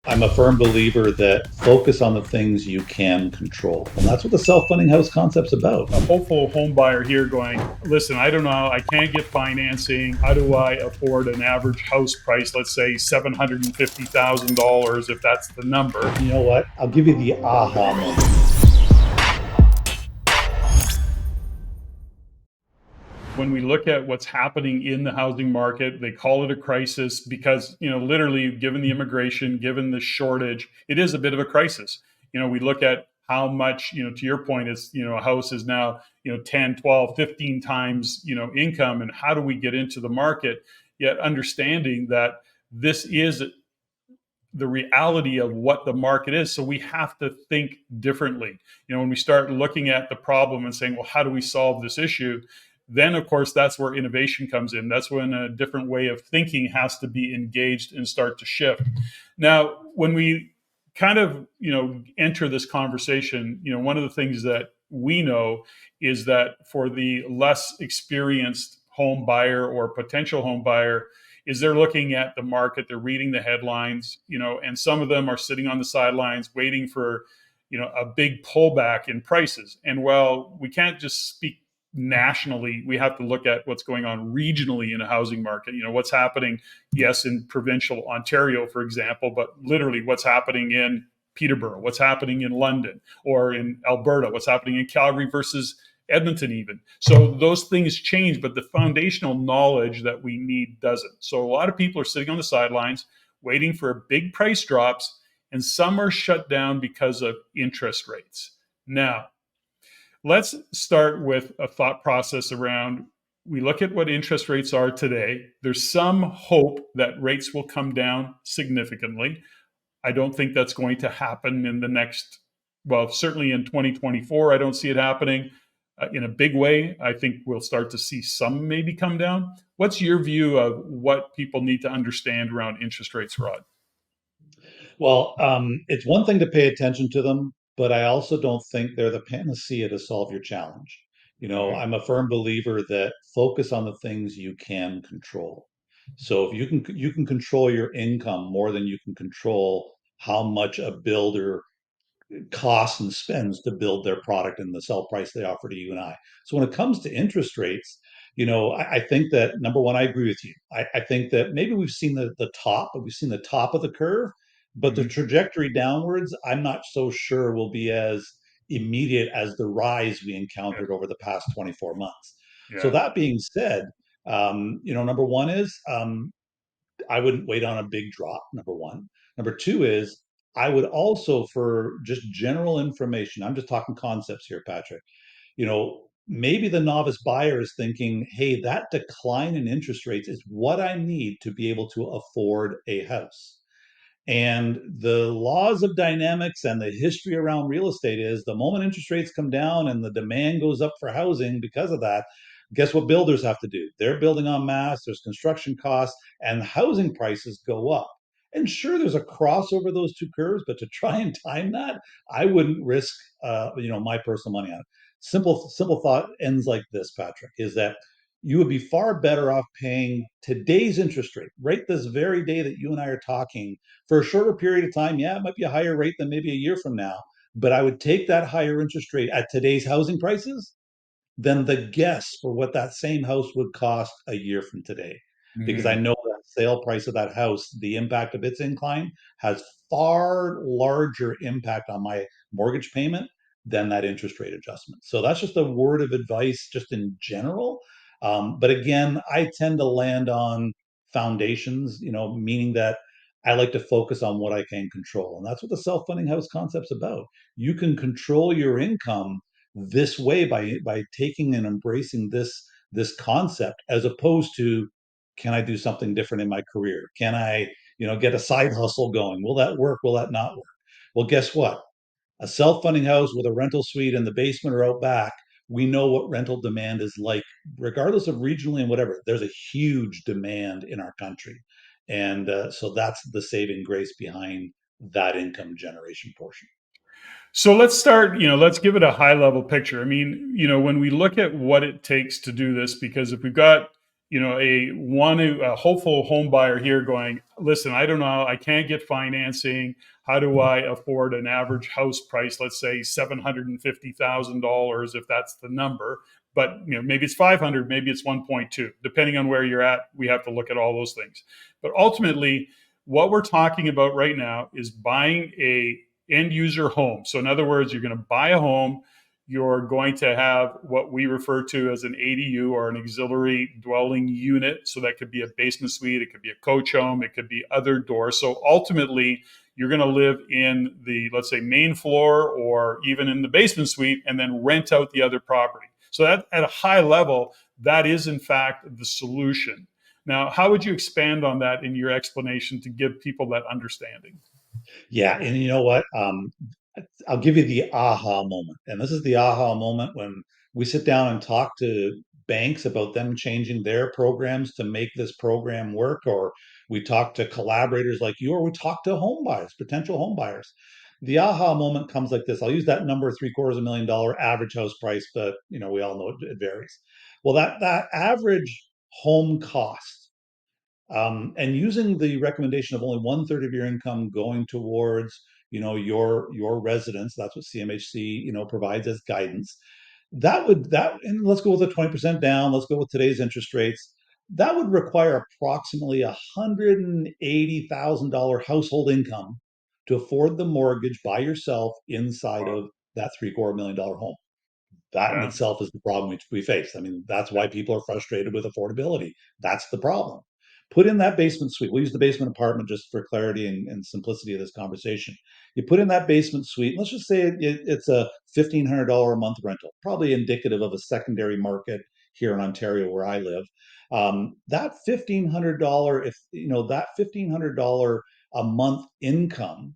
I'm a firm believer that focus on the things you can control. And that's what the self-funding house concept's about. A hopeful home buyer here going, listen, I don't know, I can't get financing. How do I afford an average house price, let's say $750,000, if that's the number? You know what? I'll give you the aha moment. When we look at what's happening in the housing market, they call it a crisis because, literally, given the immigration, given the shortage, it is a bit of a crisis. We look at how much, to your point, is, a house is now, 10, 12, 15 times, income. And how do we get into the market? Yet understanding that this is the reality of what the market is. So we have to think differently. When we start looking at the problem and saying, well, how do we solve this issue? Then, of course, that's where innovation comes in. That's when a different way of thinking has to be engaged and start to shift. Now, when we kind of, enter this conversation, one of the things that we know is that for the less experienced home buyer or potential home buyer, is they're looking at the market, they're reading the headlines, and some of them are sitting on the sidelines waiting for, a big pullback in prices. And while we can't just speak nationally, we have to look at what's going on regionally in a housing market. What's happening, yes, in provincial Ontario, for example, but literally what's happening in Peterborough, what's happening in London or in Alberta, what's happening in Calgary versus Edmonton even. So those things change, but the foundational knowledge that we need doesn't. So a lot of people are sitting on the sidelines waiting for big price drops, and some are shut down because of interest rates. Now, let's start with a thought process around, we look at what interest rates are today. There's some hope that rates will come down significantly. I don't think that's going to happen in the next, well, certainly in 2024, I don't see it happening in a big way. I think we'll start to see some maybe come down. What's your view of what people need to understand around interest rates, Rod? Well, it's one thing to pay attention to them, but I also don't think they're the panacea to solve your challenge. Okay. I'm a firm believer that focus on the things you can control. So if you can control your income more than you can control how much a builder costs and spends to build their product and the sell price they offer to you and I. So when it comes to interest rates, I think that number one, I agree with you. I think that maybe we've seen the top, but we've seen the top of the curve, but the Mm-hmm. trajectory downwards, I'm not so sure will be as immediate as the rise we Yeah. encountered over the past 24 months. So Yeah. that being said, number one is I wouldn't wait on a big drop, number one. Number two is I would also, for just general information, I'm just talking concepts here, Patrick. Maybe the novice buyer is thinking, hey, that decline in interest rates is what I need to be able to afford a house. And the laws of dynamics and the history around real estate is the moment interest rates come down and the demand goes up for housing because of that, guess what builders have to do? They're building en masse, there's construction costs, and housing prices go up. And sure, there's a crossover those two curves, but to try and time that, I wouldn't risk, my personal money on it. Simple thought ends like this, Patrick, is that you would be far better off paying today's interest rate, right this very day that you and I are talking, for a shorter period of time. Yeah, it might be a higher rate than maybe a year from now, but I would take that higher interest rate at today's housing prices than the guess for what that same house would cost a year from today. Because I Mm-hmm. know that sale price of that house, the impact of its incline has far larger impact on my mortgage payment than that interest rate adjustment. So that's just a word of advice, just in general. But again, I tend to land on foundations, meaning that I like to focus on what I can control. And that's what the self funding house concept's about. You can control your income this way by taking and embracing this concept, as opposed to, can I do something different in my career? Can I, get a side hustle going? Will that work? Will that not work? Well, guess what? A self-funding house with a rental suite in the basement or out back, we know what rental demand is like, regardless of regionally and whatever. There's a huge demand in our country, and so that's the saving grace behind that income generation portion. So let's start, let's give it a high level picture. I mean, when we look at what it takes to do this, because if we've got, a hopeful home buyer here going, listen, I don't know, I can't get financing. How do I afford an average house price? Let's say $750,000, if that's the number. But maybe it's 500, maybe it's 1.2, depending on where you're at. We have to look at all those things. But ultimately, what we're talking about right now is buying a end user home. So in other words, you're going to buy a home, you're going to have what we refer to as an ADU, or an auxiliary dwelling unit. So that could be a basement suite, it could be a coach home, it could be other doors. So ultimately, you're going to live in the, let's say, main floor or even in the basement suite, and then rent out the other property. So that, at a high level, that is in fact the solution. Now, how would you expand on that in your explanation to give people that understanding? Yeah, and you know what? I'll give you the aha moment. And this is the aha moment when we sit down and talk to banks about them changing their programs to make this program work, or we talk to collaborators like you, or we talk to home buyers, potential home buyers. The aha moment comes like this. I'll use that number, $750,000 average house price, but we all know it varies. Well, that average home cost, and using the recommendation of only one third of your income going towards, your residence. That's what CMHC, provides as guidance. And let's go with a 20% down. Let's go with today's interest rates. That would require approximately $180,000 household income to afford the mortgage by yourself inside Wow. of that $750,000 home. That in Yeah. itself is the problem we face. I mean, that's why people are frustrated with affordability. That's the problem. Put in that basement suite. We'll use the basement apartment just for clarity and simplicity of this conversation. You put in that basement suite. Let's just say it's a $1,500 a month rental, probably indicative of a secondary market here in Ontario where I live. That $1,500, if that $1,500 a month income,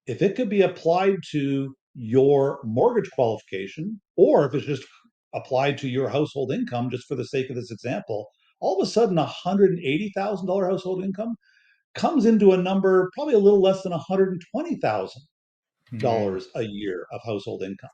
if it could be applied to your mortgage qualification, or if it's just applied to your household income, just for the sake of this example, all of a sudden $180,000 household income comes into a number probably a little less than $120,000 Mm-hmm. a year of household income.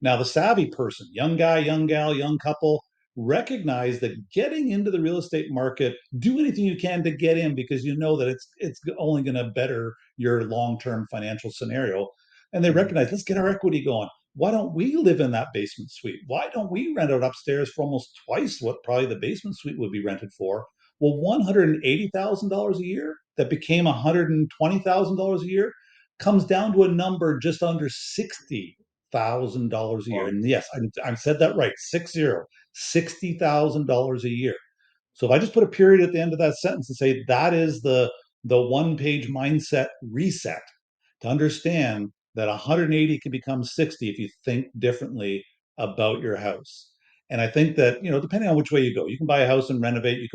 Now, the savvy person, young guy, young gal, young couple, recognize that getting into the real estate market, do anything you can to get in, because you know that it's only going to better your long-term financial scenario. And they recognize, let's get our equity going. Why don't we live in that basement suite? Why don't we rent out upstairs for almost twice what probably the basement suite would be rented for? Well, $180,000 a year that became $120,000 a year comes down to a number just under 60,000 dollars a year. Wow. And yes, I said that right, 60,000 dollars a year. So if I just put a period at the end of that sentence and say that is the one page mindset reset, to understand that 180 can become 60 if you think differently about your house. And I think that, depending on which way you go, you can buy a house and renovate.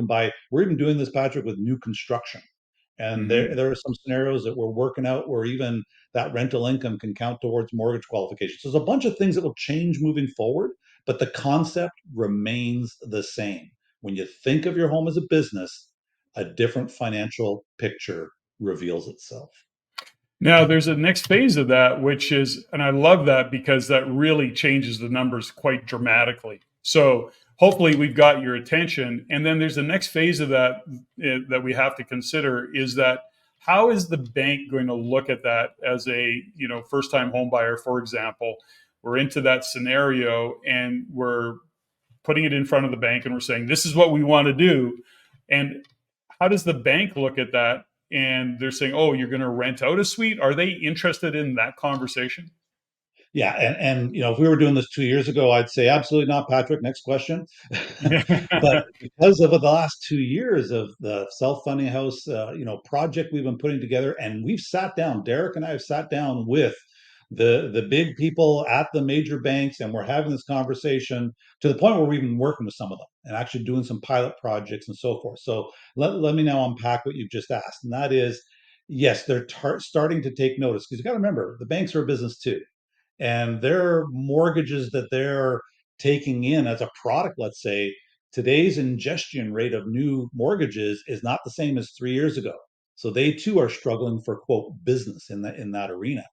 We're even doing this, Patrick, with new construction. And Mm-hmm. there are some scenarios that we're working out where even that rental income can count towards mortgage qualification. So there's a bunch of things that will change moving forward, but the concept remains the same. When you think of your home as a business, a different financial picture reveals itself. Now, there's a next phase of that, which is, and I love that because that really changes the numbers quite dramatically. So hopefully we've got your attention. And then there's the next phase of that that we have to consider is that how is the bank going to look at that as a first time home buyer, for example? We're into that scenario and we're putting it in front of the bank and we're saying, this is what we want to do. And how does the bank look at that? And they're saying, oh, you're going to rent out a suite. Are they interested in that conversation? Yeah, and if we were doing this 2 years ago, I'd say absolutely not, Patrick. Next question. But because of the last 2 years of the self-funding house, project we've been putting together, and we've sat down, Derek and I have sat down with the big people at the major banks, and we're having this conversation to the point where we've been working with some of them and actually doing some pilot projects and so forth. So let me now unpack what you've just asked, and that is, yes, they're starting to take notice, because you got to remember the banks are a business too, and their mortgages that they're taking in as a product, let's say, today's ingestion rate of new mortgages is not the same as 3 years ago. So they too are struggling for quote business in that arena.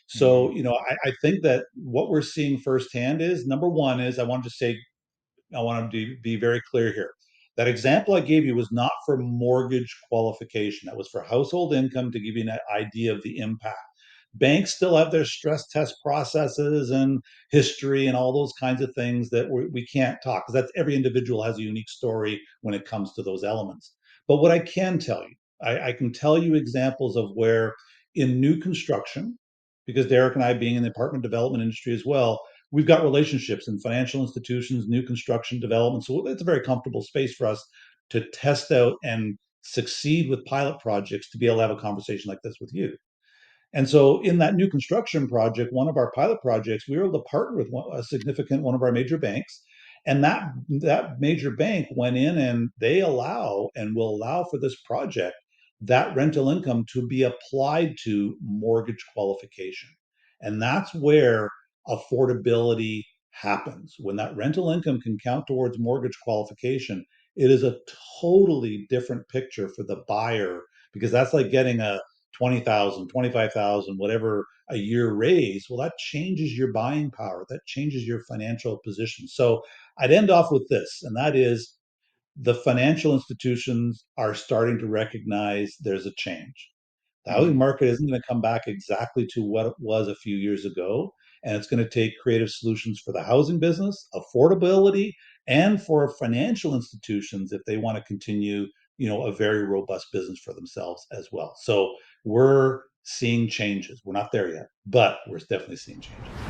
So, Mhm. I think that what we're seeing firsthand is, number one is, I want to be very clear here. That example I gave you was not for mortgage qualification. That was for household income to give you an idea of the impact. Banks still have their stress test processes and history and all those kinds of things that we can't talk, because that's every individual has a unique story when it comes to those elements. But what I can tell you, I can tell you examples of where in new construction, because Derek and I being in the apartment development industry as well, we've got relationships in financial institutions, new construction development. So it's a very comfortable space for us to test out and succeed with pilot projects to be able to have a conversation like this with you. And so in that new construction project, one of our pilot projects, we were able to partner with a significant one of our major banks. And that major bank went in and they allow and will allow for this project that rental income to be applied to mortgage qualification. And that's where affordability happens. When that rental income can count towards mortgage qualification, it is a totally different picture for the buyer, because that's like getting a 20,000, 25,000, whatever a year raise. Well, that changes your buying power. That changes your financial position. So I'd end off with this, and that is the financial institutions are starting to recognize there's a change. The housing Mm-hmm. market isn't going to come back exactly to what it was a few years ago. And it's going to take creative solutions for the housing business, affordability, and for financial institutions if they want to continue, a very robust business for themselves as well. So we're seeing changes. We're not there yet, but we're definitely seeing changes.